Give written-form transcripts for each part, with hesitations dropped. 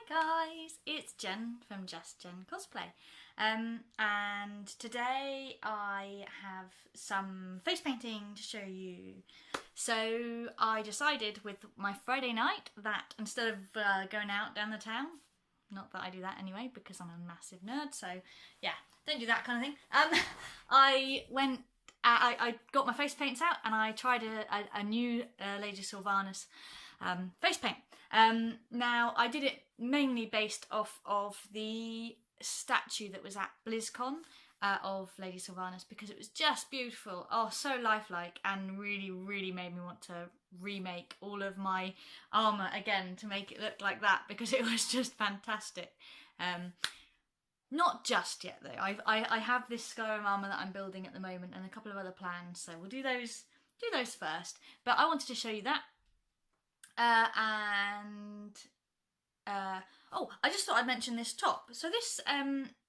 Guys, it's Jen from Just Jen Cosplay, and today I have some face painting to show you. So I decided with my Friday night that instead of going out down the town, not that I do that anyway because I'm a massive nerd, so yeah, don't do that kind of thing. I got my face paints out and I tried a new Lady Sylvanas face paint. Now I did it mainly based off of the statue that was at BlizzCon of Lady Sylvanas because it was just beautiful, oh so lifelike, and really made me want to remake all of my armour again to make it look like that because it was just fantastic. Not just yet though. I have this Skyrim armour that I'm building at the moment and a couple of other plans, so we'll do those first. But I wanted to show you that. Oh, I just thought I'd mention this top. So this,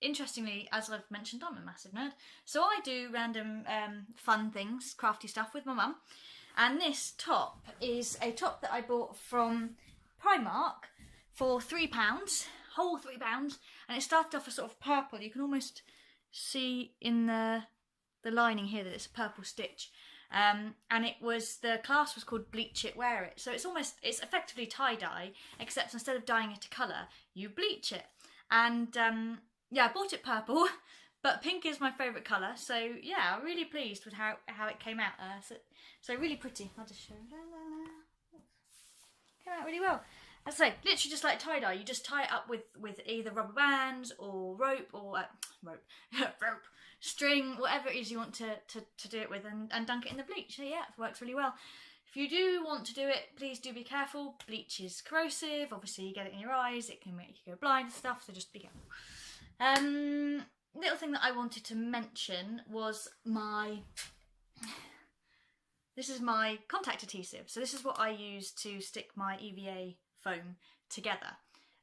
interestingly, as I've mentioned, I'm a massive nerd. So I do random fun things, crafty stuff with my mum. And this top is a top that I bought from Primark for £3, whole £3. And it started off a sort of purple. You can almost see in the lining here that it's a purple stitch. And the class was called Bleach It, Wear It. So it's effectively tie-dye, except instead of dyeing it a colour, you bleach it. And yeah, I bought it purple, but pink is my favourite colour. So yeah, I'm really pleased with how it came out. So really pretty. I'll just show you. Came out really well. As I say, literally just like tie-dye. You just tie it up with either rubber bands or rope or rope, string, whatever it is you want to do it with, and dunk it in the bleach. So yeah, it works really well. If you do want to do it, please do be careful. Bleach is corrosive. Obviously, you get it in your eyes. It can make you go blind and stuff. So just be careful. Little thing that I wanted to mention was this is my contact adhesive. So this is what I use to stick my EVA foam together.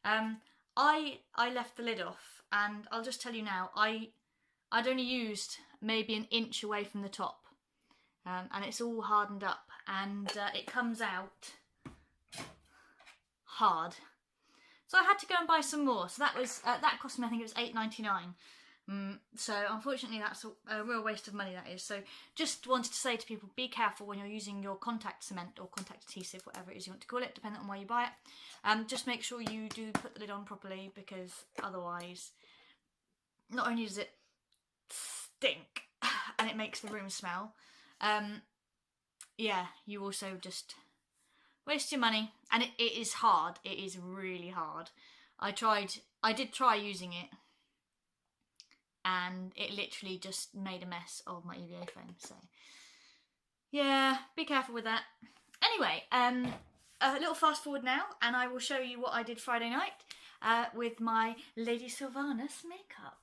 I left the lid off, and I'll just tell you now, I'd only used maybe an inch away from the top, and it's all hardened up, and it comes out hard. So I had to go and buy some more. So that was that cost me, I think it was £8.99. So unfortunately that's a real waste of money, that is. So just wanted to say to people, be careful when you're using your contact cement or contact adhesive, whatever it is you want to call it, depending on where you buy it. Just make sure you do put the lid on properly, because otherwise not only does it stink and it makes the room smell, yeah, you also just waste your money, and it is hard. It is really hard. I did try using it, and it literally just made a mess of my EVA foam. So yeah, be careful with that. Anyway, a little fast forward now, and I will show you what I did Friday night with my Lady Sylvanas makeup.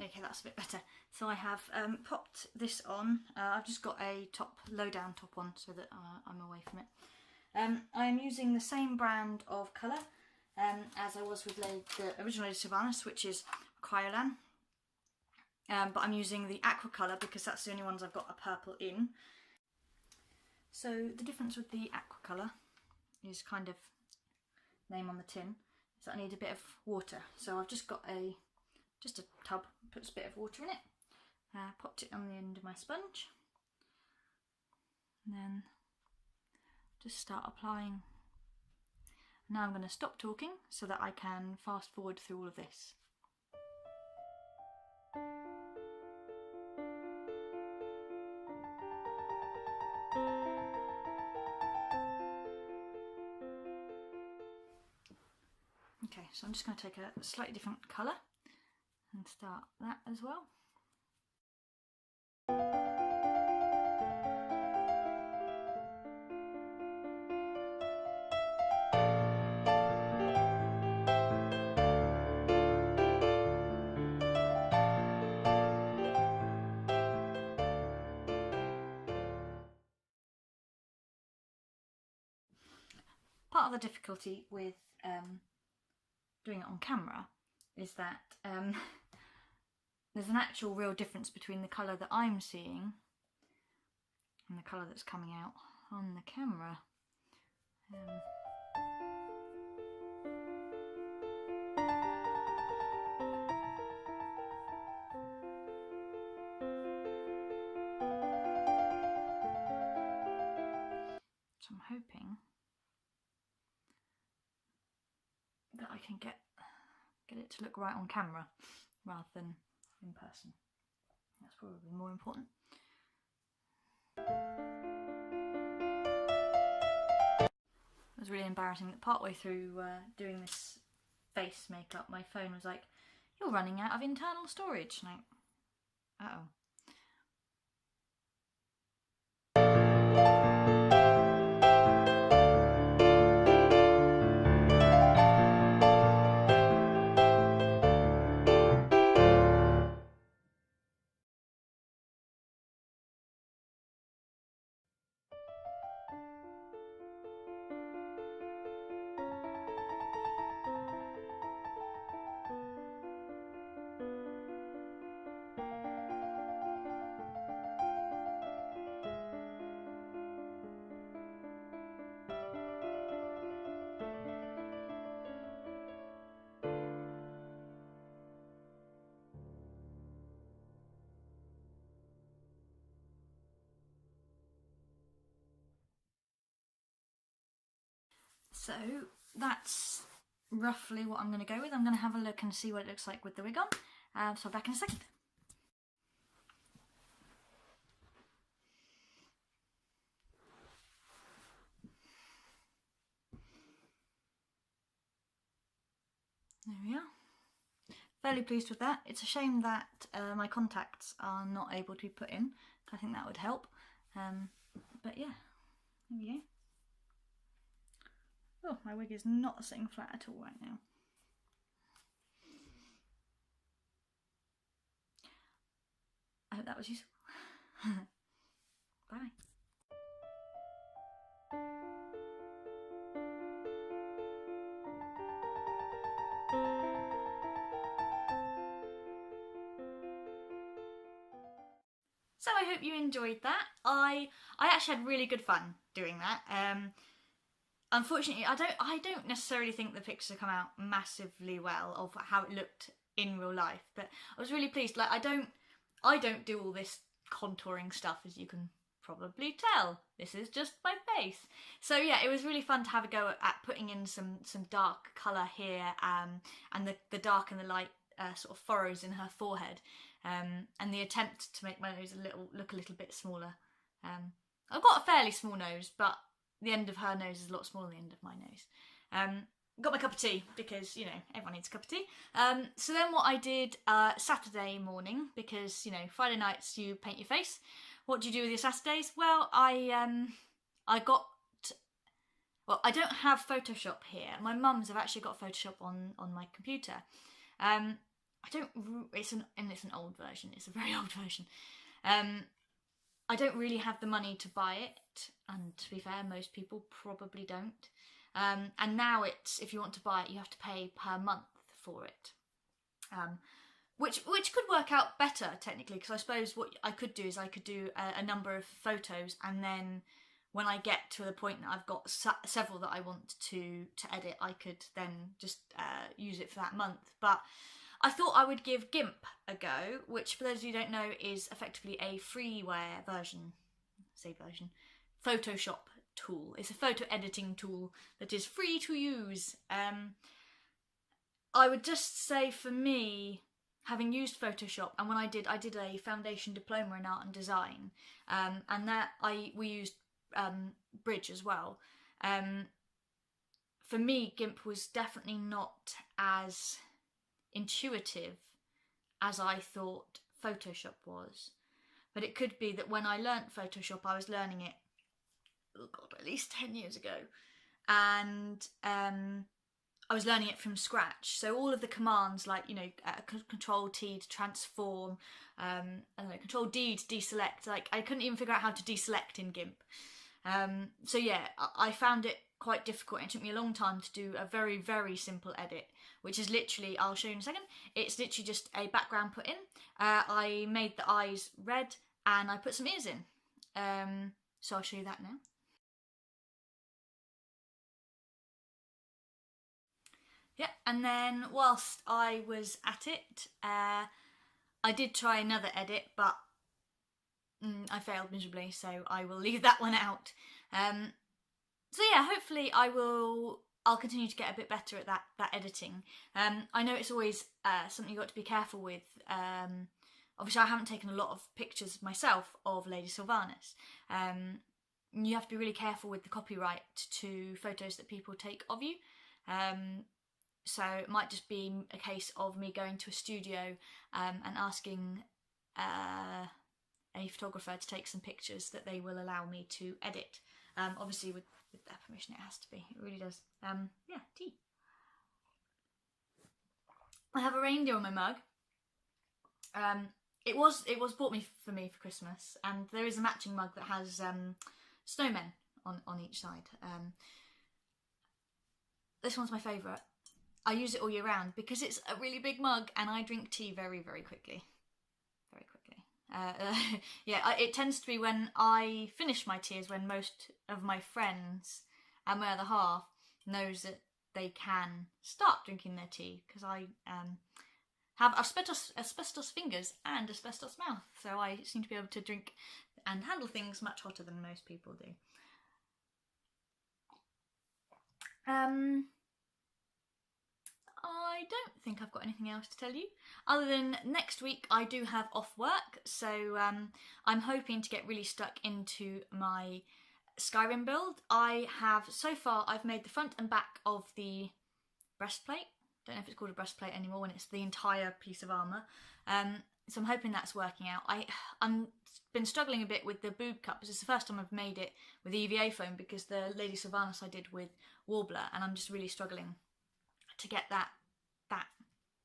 Okay, that's a bit better. So I have popped this on. I've just got a low-down top on so that I'm away from it. I'm using the same brand of colour as I was with the original Lady Sylvanas, which is Cryolan. But I'm using the aqua colour because that's the only ones I've got a purple in. So the difference with the aqua colour is kind of name on the tin, is that I need a bit of water. So I've just got just a tub, puts a bit of water in it, popped it on the end of my sponge, and then just start applying. Now I'm going to stop talking so that I can fast forward through all of this. Okay, so I'm just going to take a slightly different colour and start that as well. Part of the difficulty with doing it on camera is that there's an actual real difference between the colour that I'm seeing and the colour that's coming out on the camera. hoping that I can get it to look right on camera rather than in person. That's probably more important. It was really embarrassing that partway through doing this face makeup, my phone was like, "You're running out of internal storage." And uh-oh. So that's roughly what I'm going to go with. I'm going to have a look and see what it looks like with the wig on. So back in a second. There we are. Fairly pleased with that. It's a shame that my contacts are not able to be put in. I think that would help. But yeah, there we go. Oh, my wig is not sitting flat at all right now. I hope that was useful. Bye. So I hope you enjoyed that. I actually had really good fun doing that. Unfortunately, I don't necessarily think the pictures come out massively well of how it looked in real life, but I was really pleased. Like I don't do all this contouring stuff, as you can probably tell. This is just my face. So yeah, it was really fun to have a go at putting in some dark colour here, and the dark and the light sort of furrows in her forehead, and the attempt to make my nose look a little bit smaller. I've got a fairly small nose, but the end of her nose is a lot smaller than the end of my nose. Got my cup of tea, because, you know, everyone needs a cup of tea. So then what I did Saturday morning, because, you know, Friday nights you paint your face. What do you do with your Saturdays? Well, I don't have Photoshop here. My mum's have actually got Photoshop on my computer. It's an old version. It's a very old version. I don't really have the money to buy it, and to be fair, most people probably don't. And now if you want to buy it, you have to pay per month for it. Which could work out better technically, because I suppose what I could do is I could do a number of photos, and then when I get to the point that I've got several that I want to edit, I could then just use it for that month. But I thought I would give GIMP a go, which, for those of you who don't know, is effectively a freeware version, Photoshop tool. It's a photo editing tool that is free to use. I would just say, for me, having used Photoshop, and when I did a foundation diploma in art and design, and that we used Bridge as well. For me, GIMP was definitely not as intuitive as I thought Photoshop was. But it could be that when I learnt Photoshop, I was learning it, oh god, at least 10 years ago, and I was learning it from scratch. So all of the commands, like, you know, Control T to transform, Control D to deselect, like I couldn't even figure out how to deselect in GIMP. So yeah, I found it quite difficult, and it took me a long time to do a very, very simple edit, which is literally, I'll show you in a second, it's literally just a background put in. I made the eyes red and I put some ears in. So I'll show you that now. Yeah, and then whilst I was at it, I did try another edit, but I failed miserably, so I will leave that one out. So yeah, hopefully I'll continue to get a bit better at that editing. I know it's always something you've got to be careful with. Obviously, I haven't taken a lot of pictures myself of Lady Sylvanas. You have to be really careful with the copyright to photos that people take of you. So it might just be a case of me going to a studio and asking a photographer to take some pictures that they will allow me to edit. Obviously, with their permission, it has to be. It really does. Yeah, tea. I have a reindeer on my mug. It was bought for me for Christmas, and there is a matching mug that has snowmen on each side. This one's my favourite. I use it all year round because it's a really big mug, and I drink tea very, very quickly. Very quickly. Yeah, it tends to be when I finish my tea is when most of my friends and my other half knows that they can start drinking their tea, because I have asbestos fingers and asbestos mouth, so I seem to be able to drink and handle things much hotter than most people do. I don't think I've got anything else to tell you, other than next week I do have off work, so I'm hoping to get really stuck into my Skyrim build. So far I've made the front and back of the breastplate. Don't know if it's called a breastplate anymore when it's the entire piece of armour. So I'm hoping that's working out. I'm been struggling a bit with the boob cut, because it's the first time I've made it with EVA foam, because the Lady Sylvanas I did with Warbler, and I'm just really struggling to get that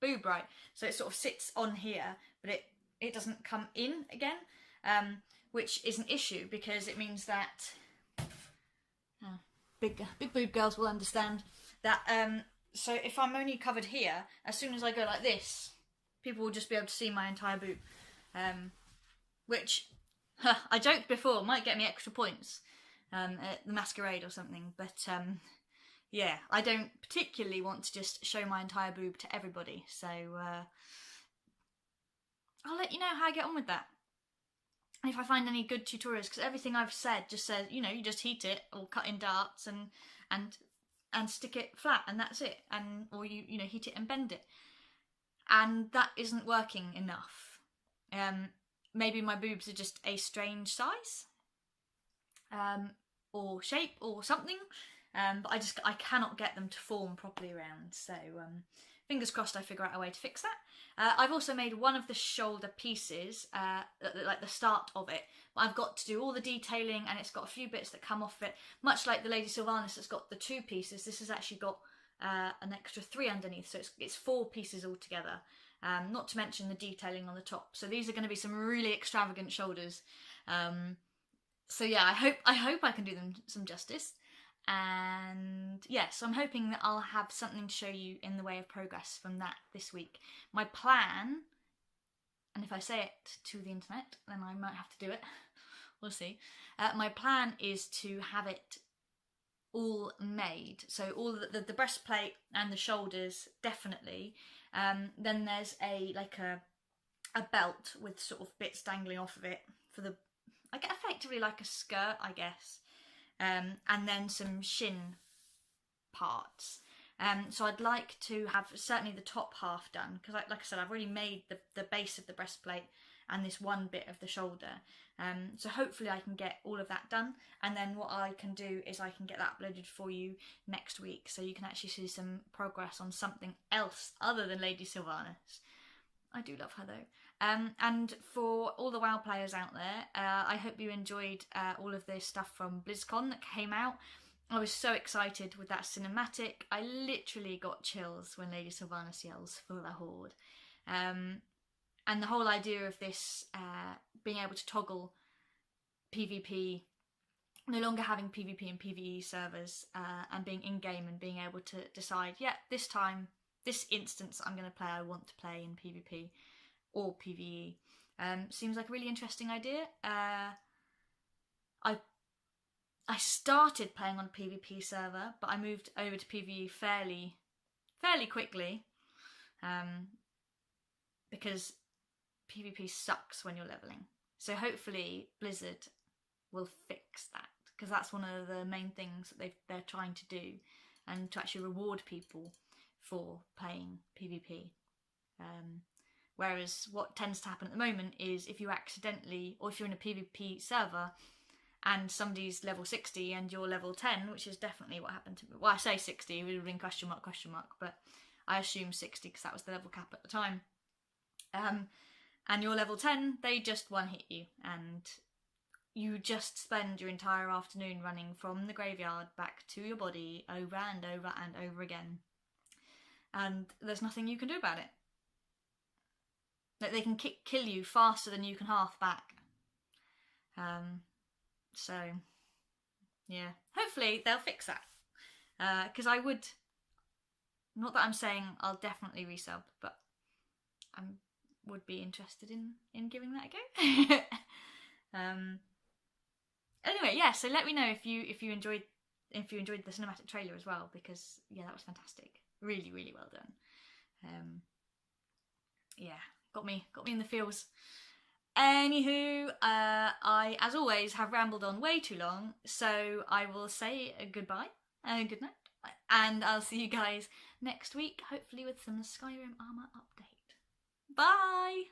boob right. So it sort of sits on here, but it doesn't come in again, which is an issue, because it means that big boob girls will understand that. So if I'm only covered here, as soon as I go like this, people will just be able to see my entire boob, which I joked before might get me extra points at the masquerade or something, but yeah, I don't particularly want to just show my entire boob to everybody, so I'll let you know how I get on with that. And if I find any good tutorials, because everything I've said just says, you just heat it or cut in darts and stick it flat, and that's it, or you heat it and bend it, and that isn't working enough. Maybe my boobs are just a strange size, or shape or something, but I cannot get them to form properly around, so fingers crossed I figure out a way to fix that. I've also made one of the shoulder pieces, like the start of it, but I've got to do all the detailing, and it's got a few bits that come off it, much like the Lady Sylvanas that's got the 2 pieces. This has actually got an extra 3 underneath, so it's 4 pieces altogether, not to mention the detailing on the top. So these are going to be some really extravagant shoulders. So yeah, I hope I can do them some justice. And yes, I'm hoping that I'll have something to show you in the way of progress from that this week. My plan, and if I say it to the internet, then I might have to do it, we'll see. My plan is to have it all made, so all the breastplate and the shoulders definitely. Then there's a belt with sort of bits dangling off of it for the, I get effectively like a skirt, I guess. And then some shin parts. So I'd like to have certainly the top half done, because like I said, I've already made the base of the breastplate and this one bit of the shoulder. So hopefully I can get all of that done, and then what I can do is I can get that uploaded for you next week, so you can actually see some progress on something else other than Lady Sylvanas. I do love her though. And for all the WoW players out there, I hope you enjoyed all of this stuff from BlizzCon that came out. I was so excited with that cinematic. I literally got chills when Lady Sylvanas yells for the Horde. And the whole idea of this being able to toggle PvP, no longer having PvP and PvE servers, and being in-game and being able to decide, yeah, this instance I'm going to play, I want to play in PvP or PvE. Seems like a really interesting idea. I started playing on a PvP server, but I moved over to PvE fairly quickly, because PvP sucks when you're leveling. So hopefully Blizzard will fix that. because that's one of the main things that they're trying to do, and to actually reward people for playing PvP. Whereas what tends to happen at the moment is if you accidentally, or if you're in a PvP server and somebody's level 60 and you're level 10, which is definitely what happened to me. Well, I say 60, it would have been question mark, but I assume 60 because that was the level cap at the time. And you're level 10, they just one-hit you, and you just spend your entire afternoon running from the graveyard back to your body over and over and over again. And there's nothing you can do about it. Like, they can kill you faster than you can half back. So, yeah. Hopefully they'll fix that. Because I would... Not that I'm saying I'll definitely resub, but I would be interested in giving that a go. Anyway, yeah, so let me know if you enjoyed the cinematic trailer as well, because yeah, that was fantastic. Really, really well done. Yeah, got me in the feels. Anywho, I, as always, have rambled on way too long, so I will say goodbye, good night, and I'll see you guys next week, hopefully with some Skyrim armor update. Bye!